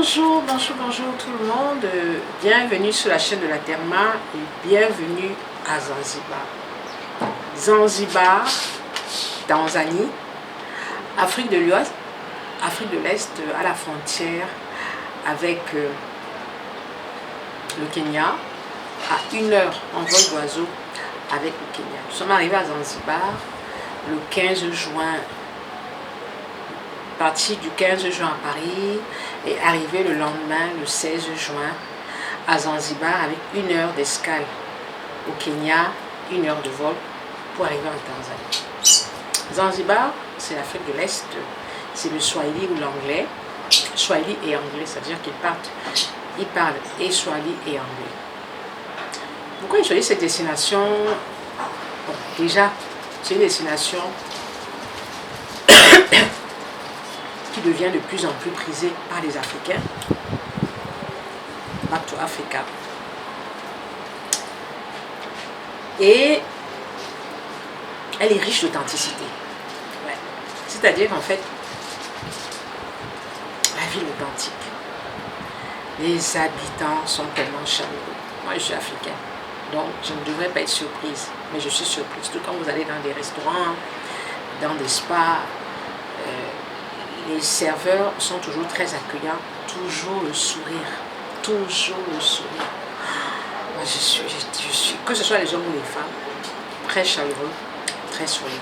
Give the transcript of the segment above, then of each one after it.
Bonjour tout le monde. Bienvenue sur la chaîne de la Therma et bienvenue à Zanzibar. Zanzibar, Tanzanie, Afrique de l'Ouest, Afrique de l'Est, à la frontière avec le Kenya, à 1 heure en vol d'oiseau avec le Kenya. Nous sommes arrivés à Zanzibar le 15 juin, parti du 15 juin à Paris et arrivé le lendemain, le 16 juin, à Zanzibar avec 1 heure d'escale au Kenya, 1 heure de vol pour arriver en Tanzanie. Zanzibar, c'est l'Afrique de l'Est, c'est le Swahili ou l'anglais. Swahili et anglais, c'est-à-dire qu'ils parlent et Swahili et anglais. Pourquoi j'ai choisi cette destination? Bon, déjà, c'est une destination qui devient de plus en plus prisée par les Africains. Back to Africa. Et elle est riche d'authenticité. Ouais. C'est-à-dire qu'en fait, la ville est authentique. Les habitants sont tellement chaleureux. Moi, je suis africaine, donc je ne devrais pas être surprise. Mais je suis surprise. Tout quand vous allez dans des restaurants, dans des spas, les serveurs sont toujours très accueillants, toujours le sourire, toujours le sourire. Moi, je suis, que ce soit les hommes ou les femmes, très chaleureux, très souriant.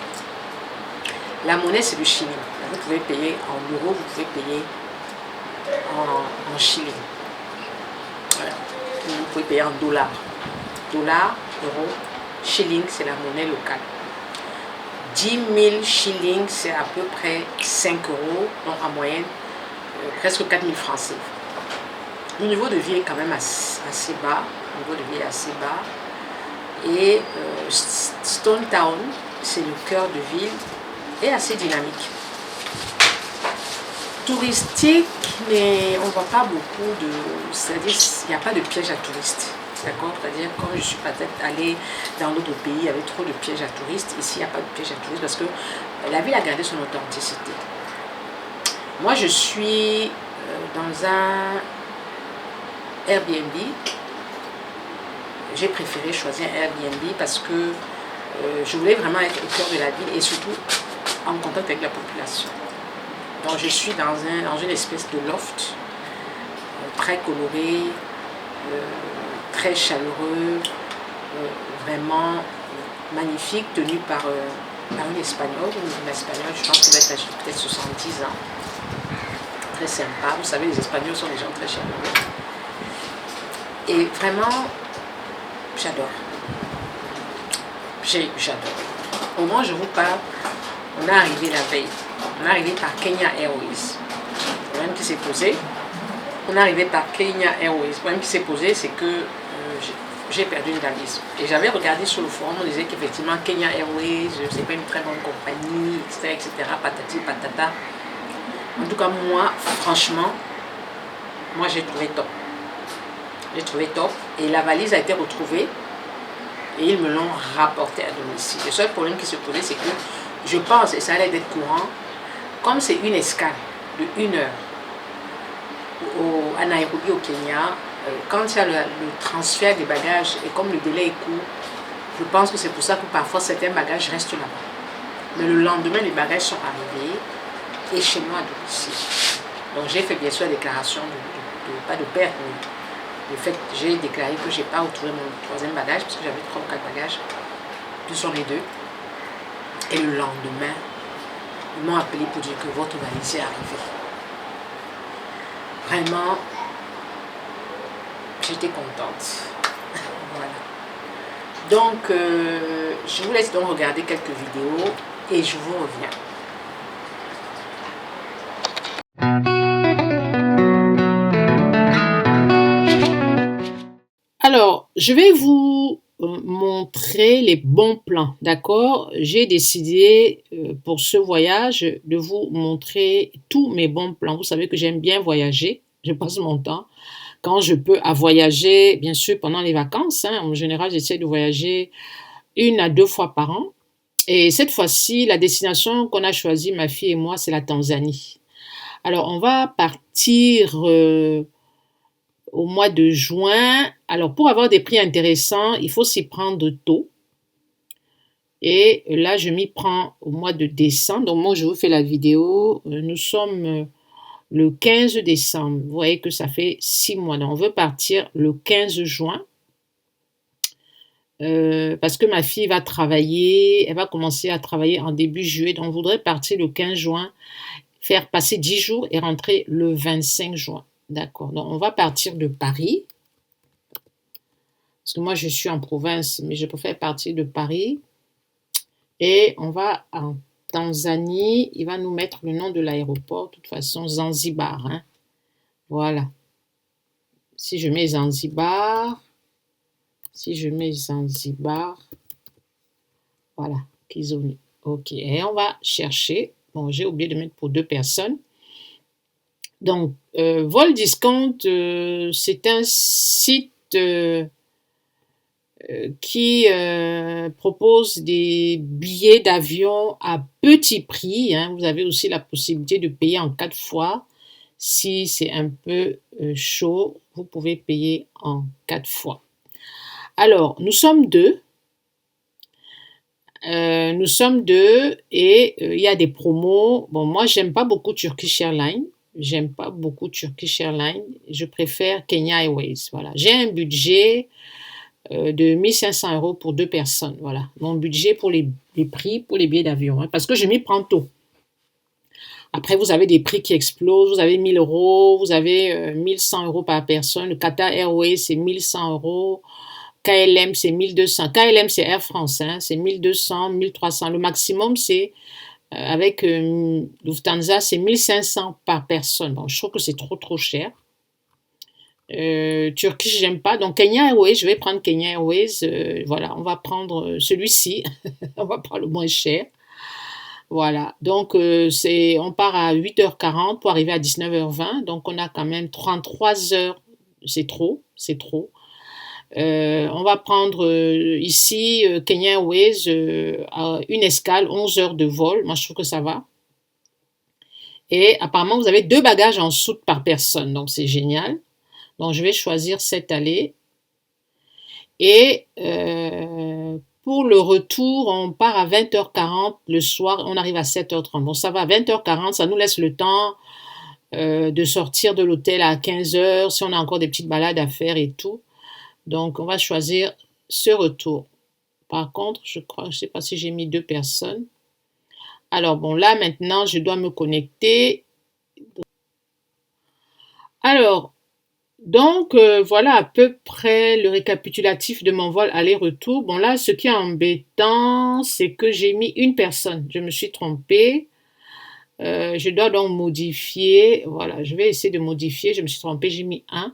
La monnaie, c'est le shilling. Vous pouvez payer en euros, vous pouvez payer en shilling. Voilà. Vous pouvez payer en dollars. Dollars, euros, shilling, c'est la monnaie locale. 10 000 shillings, c'est à peu près 5 euros, donc en moyenne, presque 4 000 francs CFA. Le niveau de vie est quand même assez bas. Le niveau de vie est assez bas. Et Stone Town, c'est le cœur de ville, est assez dynamique. Touristique, mais on ne voit pas beaucoup de... C'est-à-dire qu'il n'y a pas de piège à touristes. D'accord? C'est-à-dire, comme je suis peut-être allée dans d'autres pays, il y avait trop de pièges à touristes. Ici, il n'y a pas de piège à touristes parce que la ville a gardé son authenticité. Moi, je suis dans un Airbnb. J'ai préféré choisir un Airbnb parce que je voulais vraiment être au cœur de la ville et surtout en contact avec la population. Donc, je suis dans une espèce de loft très coloré, très chaleureux, vraiment magnifique, tenu par une Espagnole, je pense qu'elle doit être peut-être 70 ans. Très sympa, vous savez, les Espagnols sont des gens très chaleureux. Et vraiment, j'adore. J'adore. Au moment où je vous parle, on est arrivé la veille. On est arrivé par Kenya Airways. Le problème qui s'est posé, on est arrivé par Kenya Airways. Le problème qui s'est posé, c'est que j'ai perdu une valise. Et j'avais regardé sur le forum, on disait qu'effectivement Kenya Airways, c'est pas une très bonne compagnie, etc., patati patata. En tout cas, moi, franchement, j'ai trouvé top. J'ai trouvé top. Et la valise a été retrouvée et ils me l'ont rapportée à domicile. Le seul problème qui se posait, c'est que je pense, et ça allait être courant, comme c'est une escale de 1 heure à Nairobi au Kenya, quand il y a le transfert des bagages et comme le délai est court, je pense que c'est pour ça que parfois certains bagages restent là-bas. Mais le lendemain, les bagages sont arrivés et chez moi à domicile. Donc j'ai fait bien sûr la déclaration, pas de perte, mais le fait que j'ai déclaré que je n'ai pas retrouvé mon 3e bagage parce que j'avais 3 ou 4 bagages, plus sur les 2. Et le lendemain, ils m'ont appelé pour dire que votre valise est arrivée. Vraiment, j'étais contente. Voilà. Donc, je vous laisse donc regarder quelques vidéos et je vous reviens. Alors, je vais vous montrer les bons plans, d'accord? J'ai décidé pour ce voyage de vous montrer tous mes bons plans. Vous savez que j'aime bien voyager, je passe mon temps quand je peux à voyager, bien sûr pendant les vacances. En général, j'essaie de voyager 1 à 2 fois par an. Et cette fois-ci, la destination qu'on a choisie, ma fille et moi, c'est la Tanzanie. Alors, on va partir au mois de juin. Alors, pour avoir des prix intéressants, il faut s'y prendre tôt. Et là, je m'y prends au mois de décembre. Donc, moi, je vous fais la vidéo. Nous sommes le 15 décembre. Vous voyez que ça fait 6 mois. Donc, on veut partir le 15 juin. Parce que ma fille va travailler, elle va commencer à travailler en début juillet. Donc, on voudrait partir le 15 juin, faire passer 10 jours et rentrer le 25 juin. D'accord. Donc, on va partir de Paris. Parce que moi, je suis en province, mais je préfère partir de Paris. Et on va en Tanzanie. Il va nous mettre le nom de l'aéroport. De toute façon, Zanzibar. Hein. Voilà. Si je mets Zanzibar, voilà, Kizoni. Ok, et on va chercher. Bon, j'ai oublié de mettre pour 2 personnes. Donc, Vol Discount, c'est un site qui propose des billets d'avion à petit prix. Hein. Vous avez aussi la possibilité de payer en 4 fois. Si c'est un peu chaud, vous pouvez payer en 4 fois. Alors, nous sommes deux. Et il y a des promos. Bon, moi, j'aime pas beaucoup Turkish Airlines. Je préfère Kenya Airways. Voilà. J'ai un budget de 1500 € pour 2 personnes. Voilà. Mon budget pour les prix pour les billets d'avion. Hein, parce que je m'y prends tôt. Après, vous avez des prix qui explosent. Vous avez 1000 €. Vous avez 1100 € par personne. Le Qatar Airways, c'est 1100 €. KLM, c'est 1200. KLM, c'est Air France, hein, c'est 1200, 1300. Le maximum, c'est avec Lufthansa, c'est 1500 par personne. Bon, je trouve que c'est trop cher. Turkish, j'aime pas. Donc, Kenya Airways, je vais prendre Kenya Airways. Voilà, on va prendre celui-ci. On va prendre le moins cher. Voilà, donc on part à 8h40 pour arriver à 19h20. Donc, on a quand même 33 heures. C'est trop. On va prendre ici Kenya Airways, une escale, 11 heures de vol. Moi, je trouve que ça va. Et apparemment, vous avez 2 bagages en soute par personne. Donc, c'est génial. Donc, je vais choisir cette allée. Et pour le retour, on part à 20h40 le soir. On arrive à 7h30. Bon, ça va, 20h40, ça nous laisse le temps de sortir de l'hôtel à 15h, si on a encore des petites balades à faire et tout. Donc, on va choisir ce retour. Par contre, je ne sais pas si j'ai mis 2 personnes. Alors, bon, là, maintenant, je dois me connecter. Alors, donc, voilà à peu près le récapitulatif de mon vol aller-retour. Bon, là, ce qui est embêtant, c'est que j'ai mis une personne. Je me suis trompée. Je dois donc modifier. Voilà, je vais essayer de modifier. Je me suis trompée, j'ai mis 1.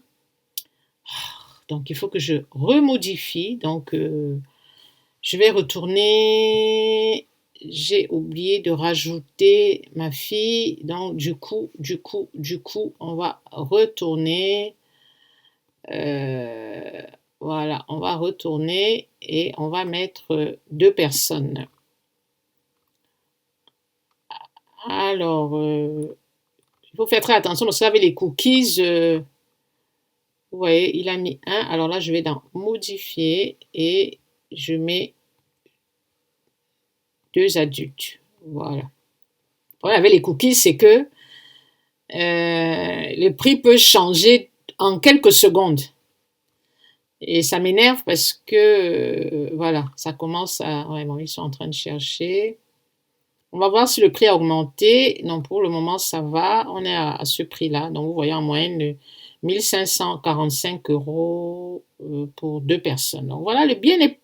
Donc, il faut que je remodifie. Donc, je vais retourner. J'ai oublié de rajouter ma fille. Donc, du coup, on va retourner. Voilà, on va retourner et on va mettre 2 personnes. Alors, il faut faire très attention parce qu'avec les cookies, vous voyez, il a mis 1. Alors là, je vais dans modifier et je mets 2 adultes. Voilà. Le problème avec les cookies, c'est que le prix peut changer en quelques secondes. Et ça m'énerve parce que, voilà, ça commence à... Ouais, bon, ils sont en train de chercher. On va voir si le prix a augmenté. Non, pour le moment, ça va. On est à ce prix-là. Donc, vous voyez, en moyenne, 1545 € pour 2 personnes. Donc, voilà, le bien est...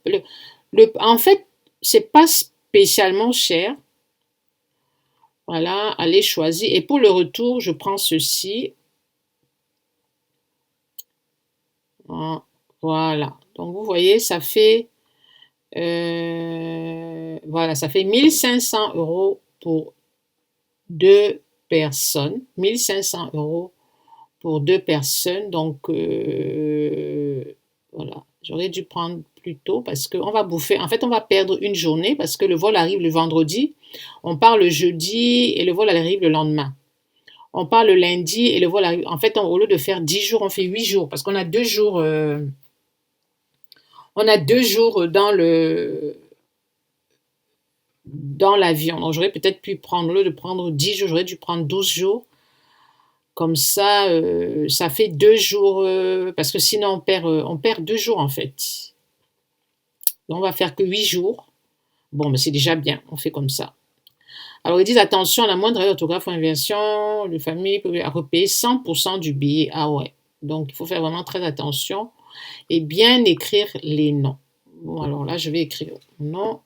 en fait, c'est pas spécialement cher. Voilà, allez choisir. Et pour le retour, je prends ceci. Voilà. Donc, vous voyez, ça fait... voilà, ça fait 1500 € pour 2 personnes. 1500 € pour 2 personnes. Donc, voilà. J'aurais dû prendre plus tôt parce qu'on va bouffer. En fait, on va perdre une journée parce que le vol arrive le vendredi. On part le jeudi et le vol arrive le lendemain. On part le lundi et le vol arrive. En fait, au lieu de faire 10 jours, on fait 8 jours parce qu'on a 2 jours. On a 2 jours dans l'avion. Donc, j'aurais peut-être pu prendre, au lieu de prendre 10 jours, j'aurais dû prendre 12 jours. Comme ça fait 2 jours, parce que sinon on perd 2 jours en fait. Donc on va faire que 8 jours. Bon, mais c'est déjà bien, on fait comme ça. Alors ils disent attention, à la moindre erreur d'orthographe ou inversion, le famille peut repayer 100% du billet. Ah ouais. Donc il faut faire vraiment très attention et bien écrire les noms. Bon, alors là, je vais écrire nom.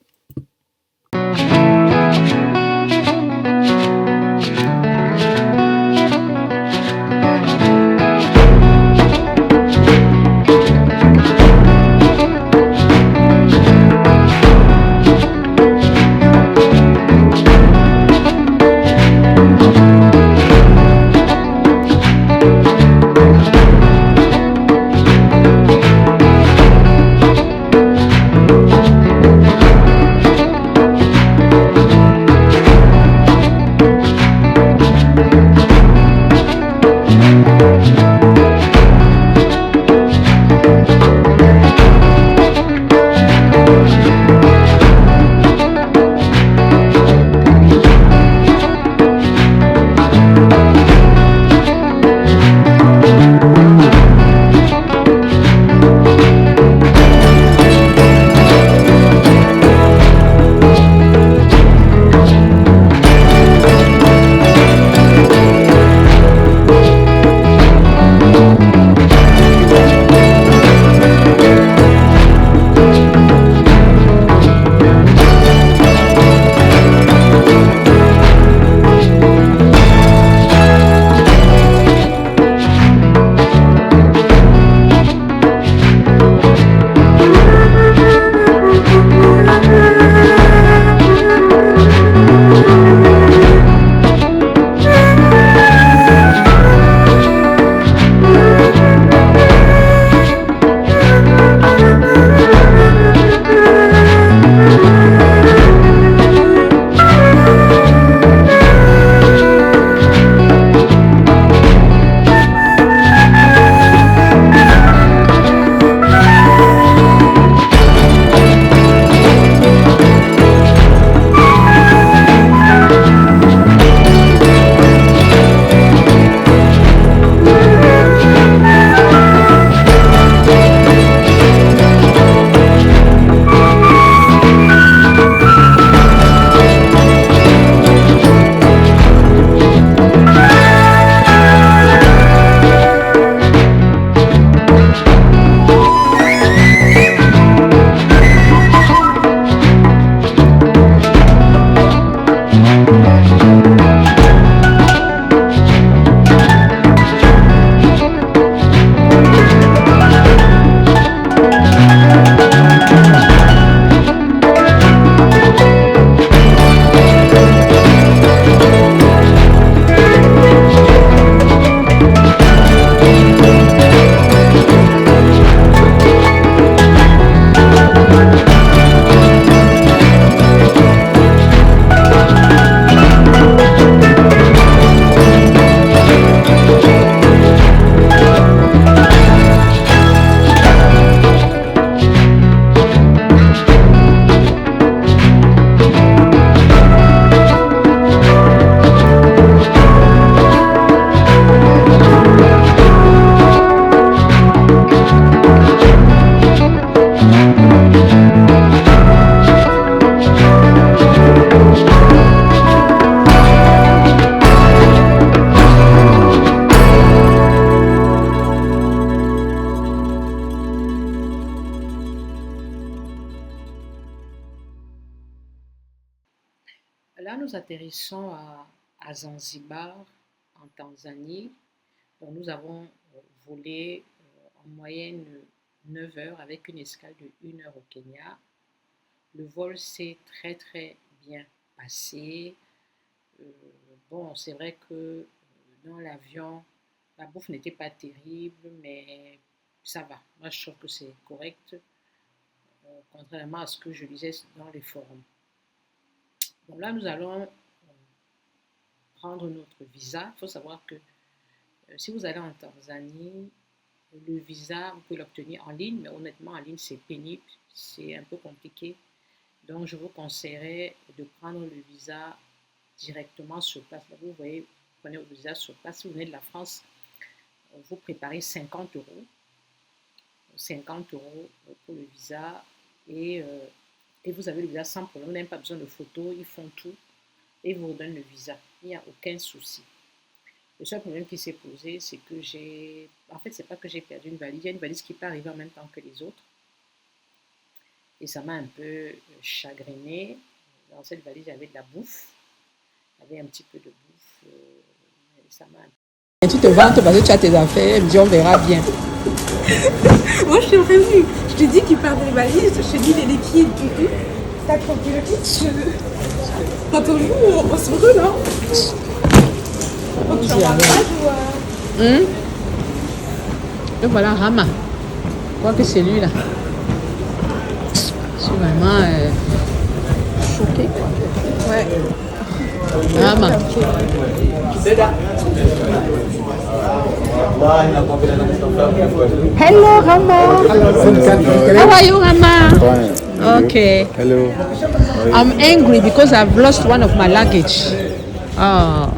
Là, nous atterrissons à Zanzibar, en Tanzanie. Donc, nous avons volé en moyenne 9 heures avec une escale de 1 heure au Kenya. Le vol s'est très très bien passé. Euh, bon, c'est vrai que dans l'avion, la bouffe n'était pas terrible, mais ça va. Moi, je trouve que c'est correct, contrairement à ce que je lisais dans les forums. Bon, là, nous allons prendre notre visa. Il faut savoir que si vous allez en Tanzanie, le visa, vous pouvez l'obtenir en ligne, mais honnêtement, en ligne, c'est pénible, c'est un peu compliqué. Donc, je vous conseillerais de prendre le visa directement sur place. Là, vous voyez, vous prenez le visa sur place. Si vous venez de la France, vous préparez 50 euros. 50 euros pour le visa et vous avez le visa sans problème. Vous n'avez pas besoin de photos, ils font tout et ils vous donnent le visa. Il n'y a aucun souci. Le seul problème qui s'est posé, c'est que en fait, c'est pas que j'ai perdu une valise. Il y a une valise qui peut arriver en même temps que les autres. Et ça m'a un peu chagrinée. Dans cette valise, il y avait de la bouffe. Il y avait un petit peu de bouffe. Et ça m'a un peu... Et tu te vantes parce que tu as tes affaires. Elle me dit, on verra bien. Moi, je t'ai prévenu. Je te dis qu'il perd des valises. Je te dis les liquides. T'as compris le pitch. Quand on joue, on se brûle, hein. Donc, tu en parles Et voilà Rama. Je crois que c'est lui là. Je suis vraiment choquée. Ouais. Rama. Hello, Rama. How are you, Rama? Fine. Okay. Hello. I'm angry because I've lost one of my luggage. Oh.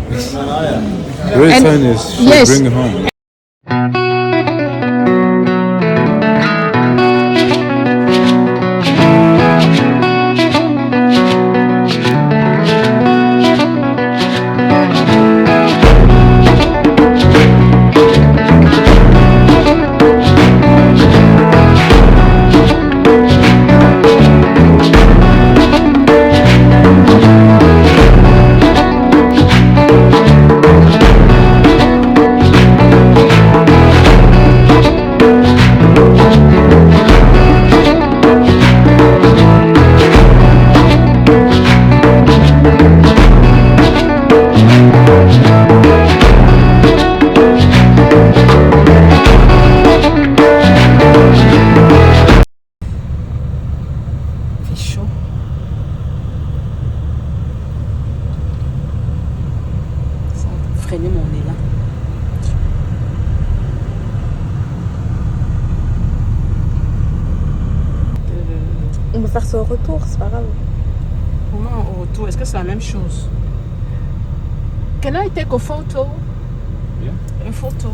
Very And- sign is should yes. bring it home. Il fait chaud. Ça a freiné mon élan. On peut faire ça au retour, c'est pas grave. Comment au retour? Est-ce que c'est la même chose? Can I take a photo? Yeah. Une photo.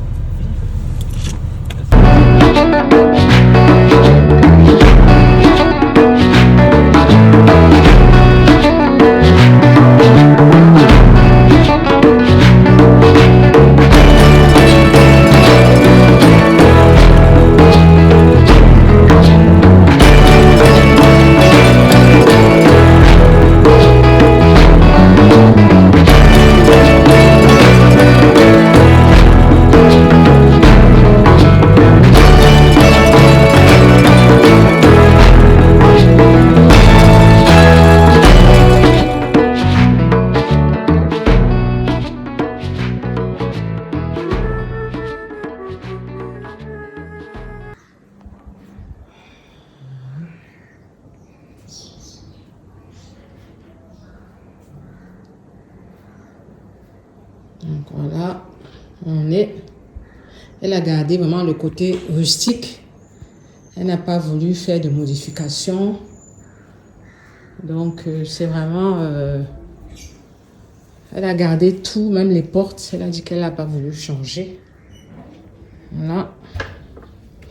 Donc voilà, on est. Elle a gardé vraiment le côté rustique. Elle n'a pas voulu faire de modifications. Donc c'est vraiment... elle a gardé tout, même les portes. Elle a dit qu'elle n'a pas voulu changer. Voilà.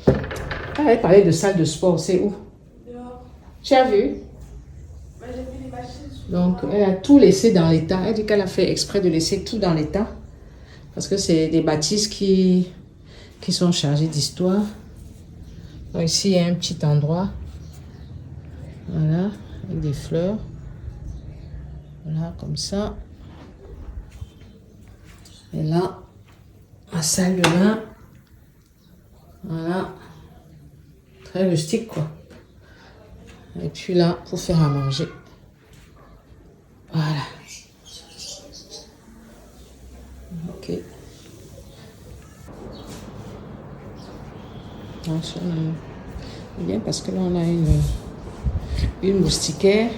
Elle avait parlé de salle de sport, c'est où? Dehors. Tu as vu? J'ai vu les machines. Donc, elle a tout laissé dans l'état. Elle dit qu'elle a fait exprès de laisser tout dans l'état. Parce que c'est des bâtisses qui sont chargées d'histoire. Donc, ici, il y a un petit endroit. Voilà, avec des fleurs. Voilà, comme ça. Et là, la salle de bain. Voilà. Très rustique, quoi. Et puis là, pour faire à manger. Voilà. Ok. Attention, c'est bien parce que là, on a une moustiquaire.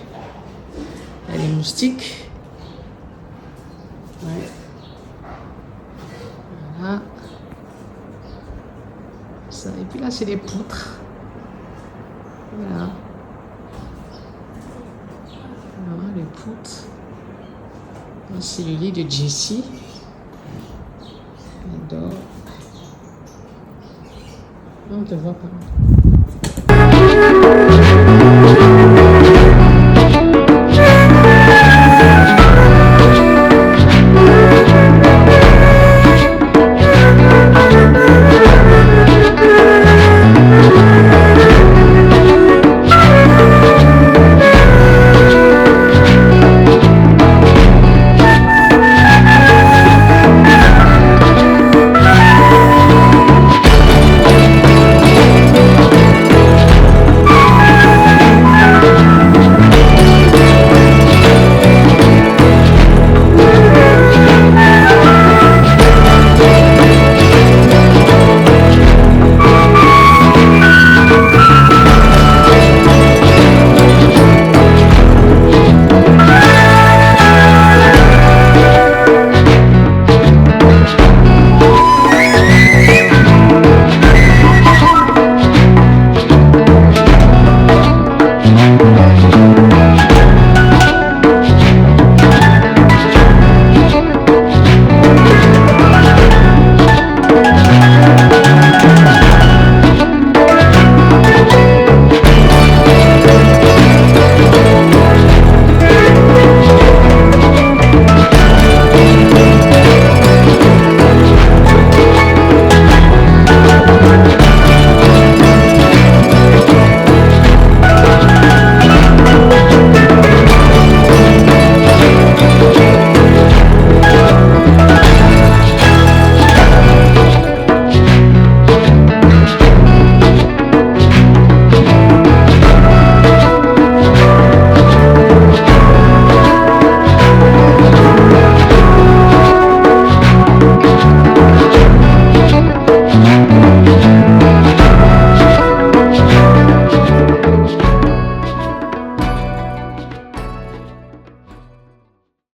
Elle est moustique. Ouais. Voilà. Ça. Et puis là, c'est les poutres. Voilà. Voilà, les poutres. Là, c'est le lit de Jessie. Elle dort. On te voit pas.